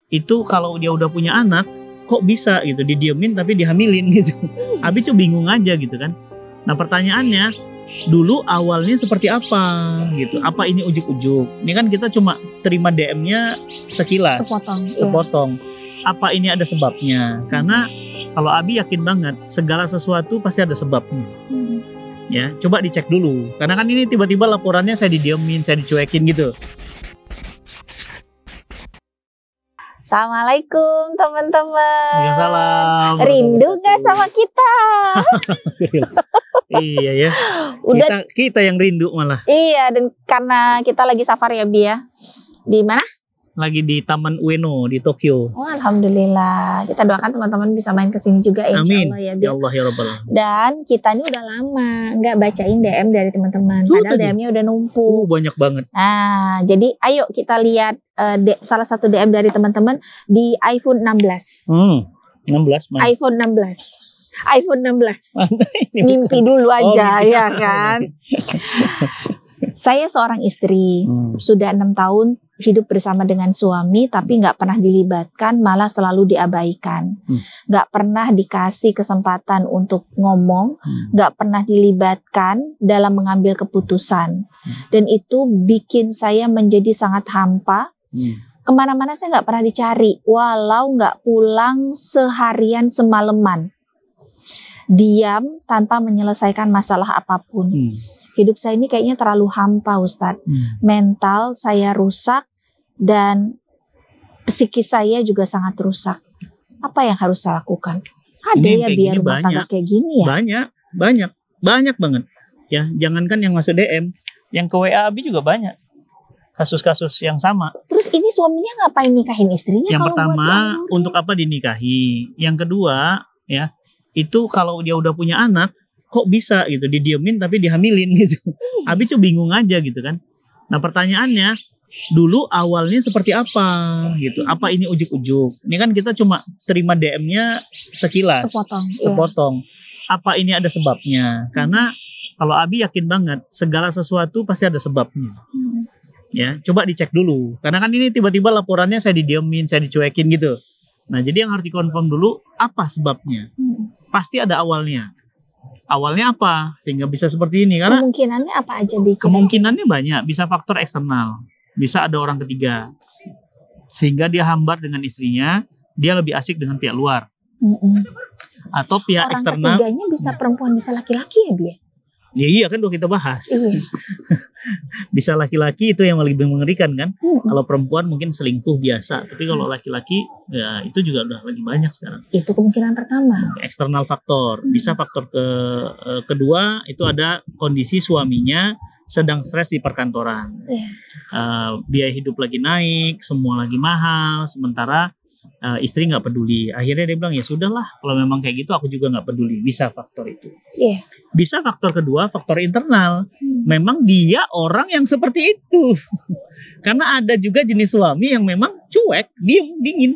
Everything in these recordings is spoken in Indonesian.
itu kalau dia udah punya anak, kok bisa gitu didiemin tapi dihamilin gitu. Abi tuh bingung aja gitu kan. Nah pertanyaannya, dulu awalnya seperti apa gitu? Apa ini ujuk-ujuk? Ini kan kita cuma terima DM-nya sekilas, sepotong. Apa ini ada sebabnya? Karena kalau Abi yakin banget segala sesuatu pasti ada sebabnya. Ya, coba dicek dulu. Karena kan ini tiba-tiba laporannya saya didiemin, saya dicuekin gitu. Assalamualaikum teman-teman. Waalaikumsalam. Rindu gak sama kita? Iya ya. Kita yang rindu malah. Iya, dan karena kita lagi safar ya Bi ya. Di mana? Lagi di Taman Ueno di Tokyo. Oh, alhamdulillah. Kita doakan teman-teman bisa main ke sini juga ya. Amin. Insya Allah ya Bi. Ya Allah ya Rabbal. Dan kita ini udah lama nggak bacain DM dari teman-teman. Padahal DM-nya udah numpuk. Banyak banget. Nah, jadi ayo kita lihat salah satu DM dari teman-teman di iPhone 16. 16 mana? iPhone 16. Mimpi dulu aja ya kan. Saya seorang istri, sudah 6 tahun hidup bersama dengan suami, tapi nggak pernah dilibatkan, malah selalu diabaikan. Nggak pernah dikasih kesempatan untuk ngomong, nggak pernah dilibatkan dalam mengambil keputusan. Dan itu bikin saya menjadi sangat hampa. Kemana-mana saya nggak pernah dicari, walau nggak pulang seharian semalaman. Diam tanpa menyelesaikan masalah apapun. Hidup saya ini kayaknya terlalu hampa Ustadz. Mental saya rusak dan psikis saya juga sangat rusak. Apa yang harus saya lakukan? Ada ini ya biar rumah tangga kayak gini ya? Banyak banget. Ya, jangankan yang masuk DM, yang ke WA Abi juga banyak. Kasus-kasus yang sama. Terus ini suaminya ngapain nikahin istrinya? Yang pertama, untuk apa dinikahi? Yang kedua, ya, itu kalau dia udah punya anak, kok bisa gitu didiemin tapi dihamilin gitu. Abi tuh bingung aja gitu kan. Nah pertanyaannya, dulu awalnya seperti apa gitu? Apa ini ujuk-ujuk? Ini kan kita cuma terima DM-nya sekilas, sepotong. Apa ini ada sebabnya? Karena kalau Abi yakin banget segala sesuatu pasti ada sebabnya. Ya, coba dicek dulu. Karena kan ini tiba-tiba laporannya saya didiemin, saya dicuekin gitu. Nah jadi yang harus dikonfirm dulu apa sebabnya. Pasti ada awalnya. Awalnya apa sehingga bisa seperti ini? Karena kemungkinannya apa aja bikin? Kemungkinannya banyak, bisa faktor eksternal, bisa ada orang ketiga, sehingga dia hambar dengan istrinya, dia lebih asik dengan pihak luar, atau pihak orang eksternal. Ketiganya bisa perempuan, bisa laki-laki ya Bi? Ya iya kan udah kita bahas. Iya. Bisa laki-laki itu yang lebih mengerikan kan. Kalau perempuan mungkin selingkuh biasa, tapi kalau laki-laki ya itu juga udah lagi banyak sekarang. Itu kemungkinan pertama. Eksternal faktor. Bisa faktor kedua itu ada kondisi suaminya sedang stres di perkantoran. Biaya hidup lagi naik, semua lagi mahal, sementara istri nggak peduli. Akhirnya dia bilang ya sudahlah, kalau memang kayak gitu aku juga nggak peduli. Bisa faktor itu. Bisa faktor kedua, faktor internal. Memang dia orang yang seperti itu. Karena ada juga jenis suami yang memang cuek, diem, dingin.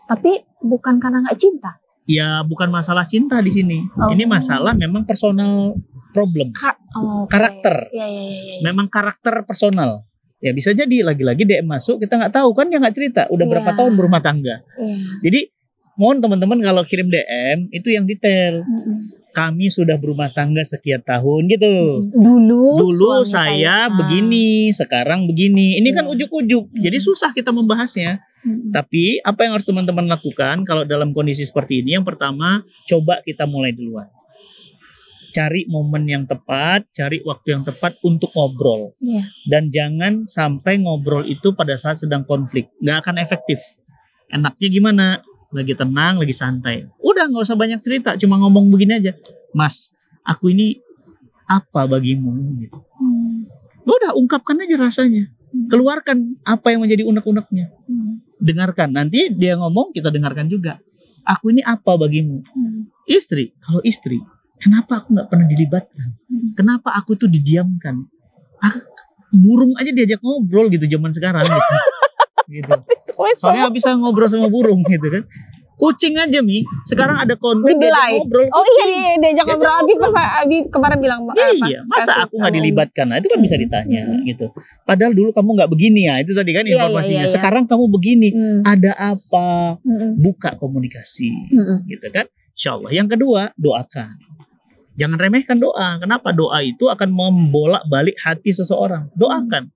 Tapi bukan karena nggak cinta. Ya bukan masalah cinta di sini. Ini masalah memang personal problem. Karakter. Memang karakter personal. Ya bisa jadi lagi-lagi DM masuk kita nggak tahu kan, dia nggak cerita udah berapa tahun berumah tangga. Jadi mohon teman-teman kalau kirim DM itu yang detail. Kami sudah berumah tangga sekian tahun gitu. Dulu saya begini, sekarang begini. Ini kan ujuk-ujuk. Jadi susah kita membahasnya. Tapi apa yang harus teman-teman lakukan kalau dalam kondisi seperti ini? Yang pertama, coba kita mulai duluan. Cari momen yang tepat, cari waktu yang tepat untuk ngobrol. Dan jangan sampai ngobrol itu pada saat sedang konflik. Nggak akan efektif. Enaknya gimana? Lagi tenang, lagi santai. Udah nggak usah banyak cerita, cuma ngomong begini aja. Mas, aku ini apa bagimu? Gitu. Udah ungkapkan aja rasanya. Keluarkan apa yang menjadi unek-uneknya. Dengarkan. Nanti dia ngomong, kita dengarkan juga. Aku ini apa bagimu? Istri, kalau istri, kenapa aku nggak pernah dilibatkan? Kenapa aku tuh didiamkan? Burung aja diajak ngobrol gitu zaman sekarang gitu. Soalnya bisa ngobrol sama burung gitu kan. Kucing aja Mi, sekarang ada konten ngobrol. Oh iya, diajak ngobrol. Abi kemarin bilang iya, masa aku nggak dilibatkan? Nah, itu kan bisa ditanya gitu. Padahal dulu kamu nggak begini ya, itu tadi kan informasinya. Sekarang kamu begini, ada apa? Buka komunikasi, gitu kan? Insya Allah. Yang kedua, doakan. Jangan remehkan doa. Kenapa? Doa itu akan membolak-balik hati seseorang. Doakan.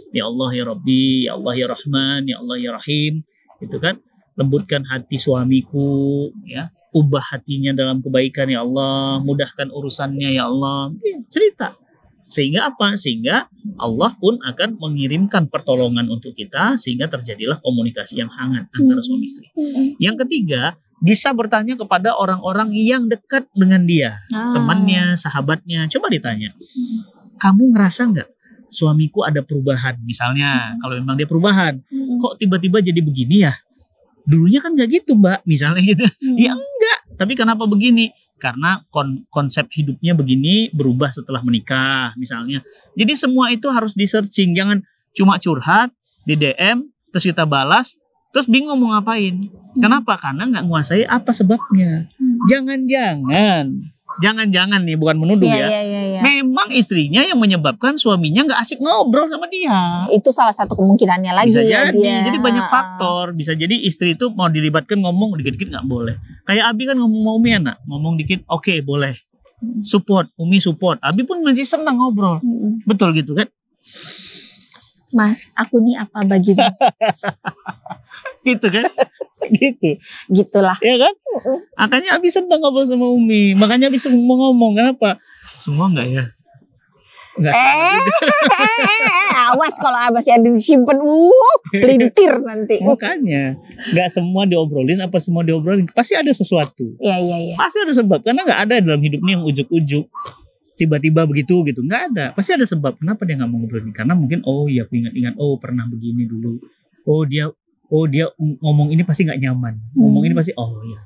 Ya Allah ya Rabbi, ya Allah ya Rahman, ya Allah ya Rahim, gitu kan? Lembutkan hati suamiku, ya, ubah hatinya dalam kebaikan ya Allah, mudahkan urusannya ya Allah. Cerita. Sehingga apa? Sehingga Allah pun akan mengirimkan pertolongan untuk kita, sehingga terjadilah komunikasi yang hangat antara suami istri. Yang ketiga, bisa bertanya kepada orang-orang yang dekat dengan dia, temannya, sahabatnya. Coba ditanya, kamu ngerasa nggak suamiku ada perubahan? Misalnya, kalau memang dia perubahan, kok tiba-tiba jadi begini ya? Dulunya kan nggak gitu Mbak, misalnya gitu. Ya enggak, tapi kenapa begini? Karena konsep hidupnya begini, berubah setelah menikah misalnya. Jadi semua itu harus di searching, jangan cuma curhat di DM terus kita balas terus bingung mau ngapain. Kenapa? Karena nggak menguasai apa sebabnya. Jangan-jangan nih, bukan menuduh ya. Memang istrinya yang menyebabkan suaminya nggak asik ngobrol sama dia. Itu salah satu kemungkinannya lagi. Bisa jadi banyak faktor. Bisa jadi istri itu mau dilibatkan ngomong dikit-dikit nggak boleh. Kayak Abi kan ngomong sama Umi enak, ngomong dikit oke, boleh. Support, Umi support. Abi pun masih senang ngobrol. Betul gitu kan? Mas, aku nih apa bagimu? Gitu kan? Gitulah ya kan? Makanya Abi senang ngobrol sama Umi, makanya Abi mau ngomong. Kenapa? Semua enggak ya? Enggak awas kalau masih ada disimpan pelintir nanti. Makanya enggak semua diobrolin. Apa semua diobrolin? Pasti ada sesuatu. Iya. Pasti ada sebab, karena enggak ada dalam hidup ini yang ujuk-ujuk tiba-tiba begitu gitu, nggak ada. Pasti ada sebab kenapa dia nggak mau ngobrolin. Karena mungkin aku ingat-ingat, pernah begini dulu. Dia ngomong ini pasti nggak nyaman. Ngomong ini pasti ya.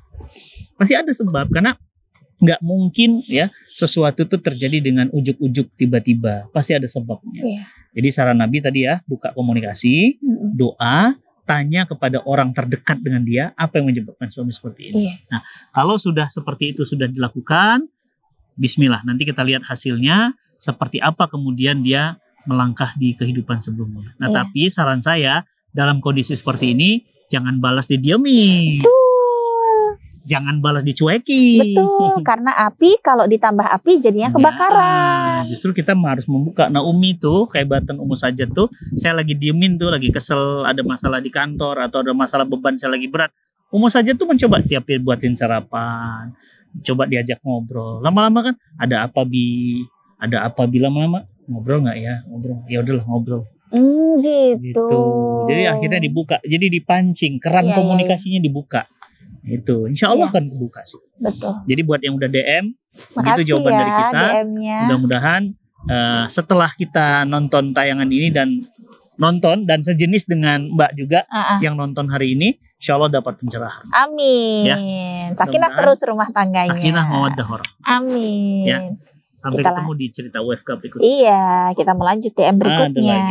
Pasti ada sebab, karena nggak mungkin ya sesuatu itu terjadi dengan ujuk-ujuk tiba-tiba. Pasti ada sebabnya. Jadi saran Nabi tadi ya, buka komunikasi, doa, tanya kepada orang terdekat dengan dia apa yang menyebabkan suami seperti ini. Nah, kalau sudah seperti itu sudah dilakukan, bismillah, nanti kita lihat hasilnya seperti apa kemudian dia melangkah di kehidupan sebelumnya. Nah, tapi saran saya dalam kondisi seperti ini jangan balas didiemin. Jangan balas dicuekin. Betul, karena api kalau ditambah api jadinya kebakaran. Justru kita harus membuka. Nah, Umi tuh kehebatan Ummu Sajat tuh, saya lagi diemin tuh, lagi kesel, ada masalah di kantor atau ada masalah beban saya lagi berat. Ummu Sajat tuh mencoba tiap buatin sarapan. Coba diajak ngobrol, lama-lama kan ada apa Bi, lama-lama ngobrol nggak ya, ngobrol, ya udahlah ngobrol. Gitu. Jadi akhirnya dibuka, jadi dipancing, keran komunikasinya dibuka. Itu, insya Allah akan kebuka sih. Betul. Jadi buat yang udah DM, makasih itu jawaban dari kita. DM-nya. Mudah-mudahan setelah kita nonton tayangan ini dan sejenis dengan Mbak juga yang nonton hari ini, insya Allah dapat pencerahan. Amin. Ya. Sakinah terus rumah tangganya. Sakinah mawaddah warahmah. Amin. Ya. Sampai ketemu di cerita WFK berikutnya. Iya, kita melanjut DM berikutnya.